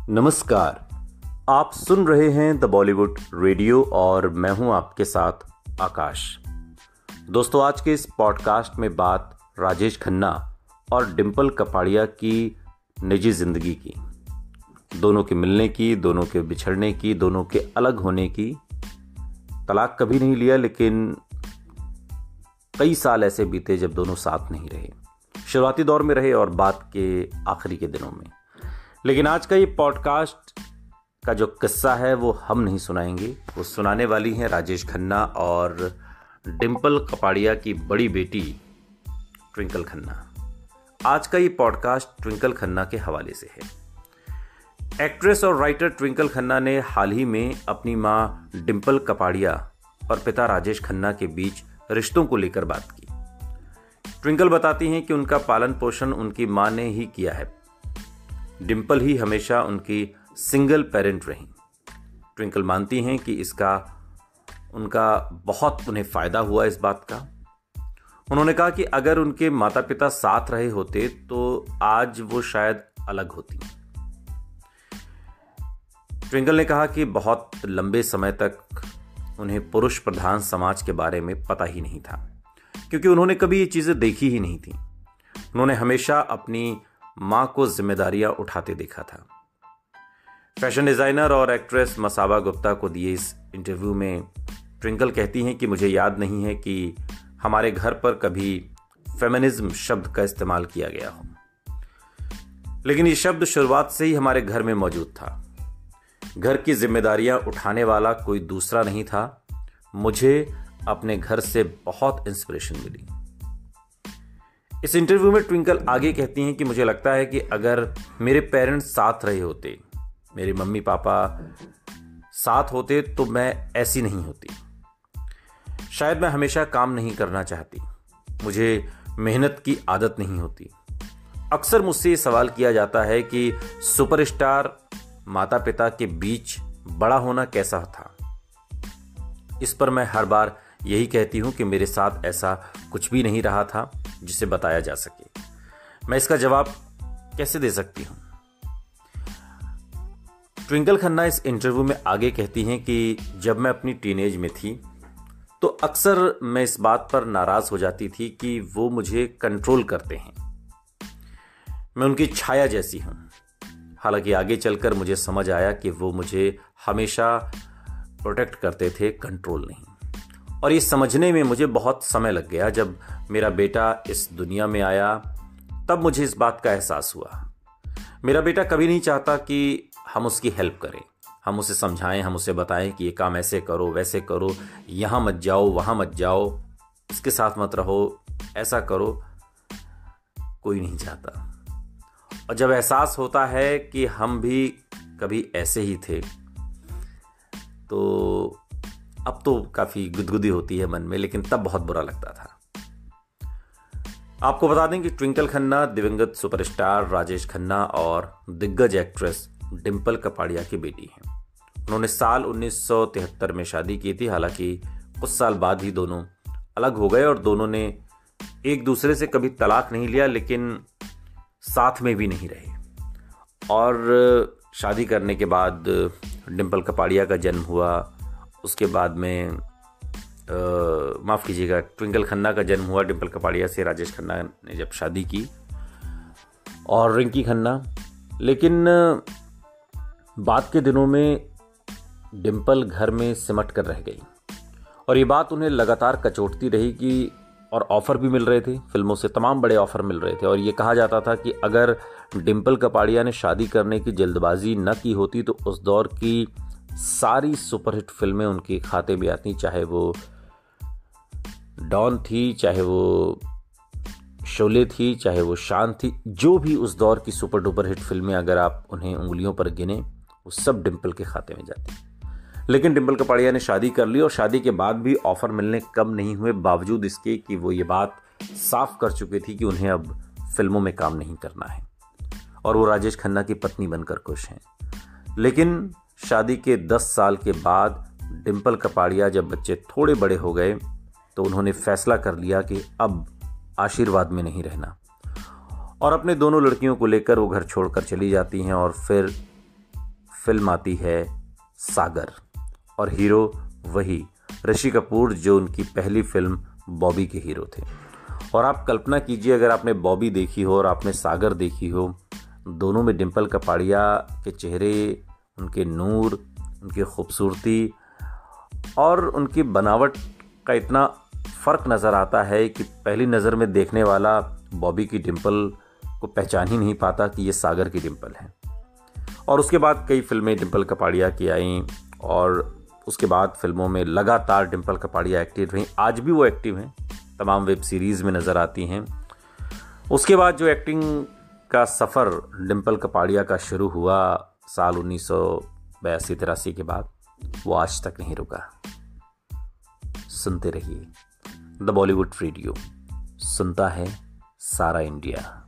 नमस्कार। आप सुन रहे हैं द बॉलीवुड रेडियो और मैं हूं आपके साथ आकाश। दोस्तों, आज के इस पॉडकास्ट में बात राजेश खन्ना और डिंपल कपाड़िया की निजी जिंदगी की, दोनों के मिलने की, दोनों के बिछड़ने की, दोनों के अलग होने की। तलाक कभी नहीं लिया, लेकिन कई साल ऐसे बीते जब दोनों साथ नहीं रहे। शुरुआती दौर में रहे और बाद के आखिरी के दिनों में। लेकिन आज का ये पॉडकास्ट का जो किस्सा है वो हम नहीं सुनाएंगे, वो सुनाने वाली हैं राजेश खन्ना और डिंपल कपाड़िया की बड़ी बेटी ट्विंकल खन्ना। आज का ये पॉडकास्ट ट्विंकल खन्ना के हवाले से है। एक्ट्रेस और राइटर ट्विंकल खन्ना ने हाल ही में अपनी मां डिंपल कपाड़िया और पिता राजेश खन्ना के बीच रिश्तों को लेकर बात की। ट्विंकल बताती हैं कि उनका पालन पोषण उनकी मां ने ही किया है। डिंपल ही हमेशा उनकी सिंगल पेरेंट रही। ट्विंकल मानती हैं कि इसका उनका बहुत उन्हें फायदा हुआ इस बात का। उन्होंने कहा कि अगर उनके माता पिता साथ रहे होते तो आज वो शायद अलग होती। ट्विंकल ने कहा कि बहुत लंबे समय तक उन्हें पुरुष प्रधान समाज के बारे में पता ही नहीं था, क्योंकि उन्होंने कभी ये चीजें देखी ही नहीं थी। उन्होंने हमेशा अपनी मां को जिम्मेदारियां उठाते देखा था। फैशन डिजाइनर और एक्ट्रेस मसाबा गुप्ता को दिए इस इंटरव्यू में ट्विंकल कहती हैं कि मुझे याद नहीं है कि हमारे घर पर कभी फेमिनिज्म शब्द का इस्तेमाल किया गया हो, लेकिन ये शब्द शुरुआत से ही हमारे घर में मौजूद था। घर की जिम्मेदारियां उठाने वाला कोई दूसरा नहीं था। मुझे अपने घर से बहुत इंस्पिरेशन मिली। इस इंटरव्यू में ट्विंकल आगे कहती हैं कि मुझे लगता है कि अगर मेरे पेरेंट्स साथ रहे होते, मेरे मम्मी पापा साथ होते, तो मैं ऐसी नहीं होती। शायद मैं हमेशा काम नहीं करना चाहती, मुझे मेहनत की आदत नहीं होती। अक्सर मुझसे ये सवाल किया जाता है कि सुपरस्टार माता पिता के बीच बड़ा होना कैसा था। इस पर मैं हर बार यही कहती हूं कि मेरे साथ ऐसा कुछ भी नहीं रहा था जिसे बताया जा सके। मैं इसका जवाब कैसे दे सकती हूं। ट्विंकल खन्ना इस इंटरव्यू में आगे कहती हैं कि जब मैं अपनी टीनेज में थी तो अक्सर मैं इस बात पर नाराज हो जाती थी कि वो मुझे कंट्रोल करते हैं, मैं उनकी छाया जैसी हूं। हालांकि आगे चलकर मुझे समझ आया कि वो मुझे हमेशा प्रोटेक्ट करते थे, कंट्रोल नहीं। और ये समझने में मुझे बहुत समय लग गया। जब मेरा बेटा इस दुनिया में आया तब मुझे इस बात का एहसास हुआ। मेरा बेटा कभी नहीं चाहता कि हम उसकी हेल्प करें, हम उसे समझाएं, हम उसे बताएं कि ये काम ऐसे करो, वैसे करो, यहाँ मत जाओ, वहाँ मत जाओ, इसके साथ मत रहो, ऐसा करो। कोई नहीं चाहता। और जब एहसास होता है कि हम भी कभी ऐसे ही थे, तो अब तो काफी गुदगुदी होती है मन में, लेकिन तब बहुत बुरा लगता था। आपको बता दें कि ट्विंकल खन्ना दिवंगत सुपरस्टार राजेश खन्ना और दिग्गज एक्ट्रेस डिंपल कपाड़िया की बेटी हैं। उन्होंने साल 1973 में शादी की थी। हालांकि कुछ साल बाद ही दोनों अलग हो गए और दोनों ने एक दूसरे से कभी तलाक नहीं लिया, लेकिन साथ में भी नहीं रहे। और शादी करने के बाद डिंपल कपाड़िया का जन्म हुआ। उसके बाद में माफ़ कीजिएगा, ट्विंकल खन्ना का जन्म हुआ डिंपल कपाड़िया से, राजेश खन्ना ने जब शादी की, और रिंकी खन्ना। लेकिन बाद के दिनों में डिंपल घर में सिमट कर रह गई और ये बात उन्हें लगातार कचोटती रही कि, और ऑफ़र भी मिल रहे थे, फिल्मों से तमाम बड़े ऑफ़र मिल रहे थे, और ये कहा जाता था कि अगर डिंपल कपाड़िया ने शादी करने की जल्दबाजी न की होती तो उस दौर की सारी सुपरहिट फिल्में उनके खाते में आती, चाहे वो डॉन थी, चाहे वो शोले थी, चाहे वो शान थी। जो भी उस दौर की सुपर डुपर हिट फिल्में अगर आप उन्हें उंगलियों पर गिने, वो सब डिंपल के खाते में जाती। लेकिन डिंपल कपाड़िया ने शादी कर ली और शादी के बाद भी ऑफर मिलने कम नहीं हुए, बावजूद इसके कि वो ये बात साफ कर चुकी थी कि उन्हें अब फिल्मों में काम नहीं करना है और वो राजेश खन्ना की पत्नी बनकर खुश हैं। लेकिन शादी के 10 साल के बाद डिंपल कपाड़िया जब बच्चे थोड़े बड़े हो गए तो उन्होंने फैसला कर लिया कि अब आशीर्वाद में नहीं रहना, और अपने दोनों लड़कियों को लेकर वो घर छोड़कर चली जाती हैं और फिर फिल्म आती है सागर और हीरो वही ऋषि कपूर जो उनकी पहली फिल्म बॉबी के हीरो थे। और आप कल्पना कीजिए अगर आपने बॉबी देखी हो और आपने सागर देखी हो, दोनों में डिम्पल कपाड़िया के चेहरे, उनके नूर, उनकी खूबसूरती और उनकी बनावट का इतना फ़र्क नज़र आता है कि पहली नज़र में देखने वाला बॉबी की डिम्पल को पहचान ही नहीं पाता कि ये सागर की डिम्पल है। और उसके बाद कई फिल्में डिम्पल कपाड़िया की आईं और उसके बाद फिल्मों में लगातार डिम्पल कपाड़िया एक्टिव रहीं। आज भी वो एक्टिव हैं, तमाम वेब सीरीज़ में नज़र आती हैं। उसके बाद जो एक्टिंग का सफ़र डिम्पल कपाड़िया का शुरू हुआ साल 1982-83 के बाद, वो आज तक नहीं रुका। सुनते रहिए द बॉलीवुड रेडियो, सुनता है सारा इंडिया।